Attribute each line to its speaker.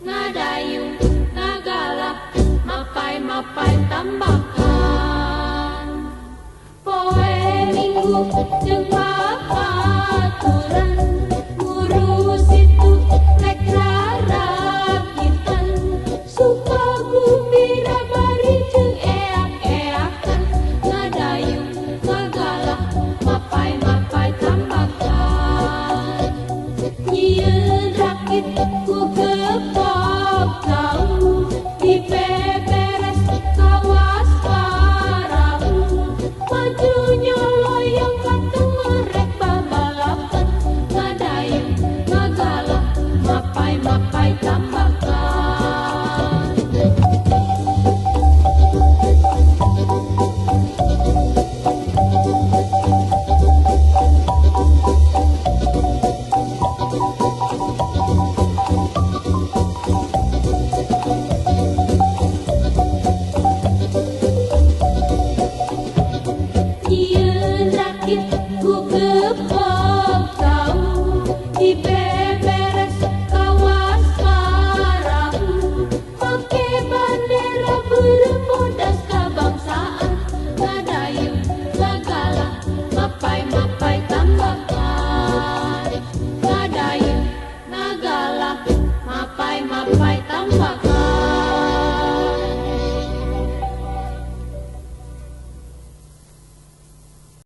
Speaker 1: Ngadayung ngagalah mapai tambakan poe minggu jeung aturan ngurus itu rek raragitan suka gumbira bari jeung eak-eakan ngadayung ngagalah mapai tambakan nyieun rakit ku gepok tahu dibeberes kawas parau maju nyoloyong ka tengah rek babalapan ngadayung ngagalah mapai tambakan nyieun rakit ku gepok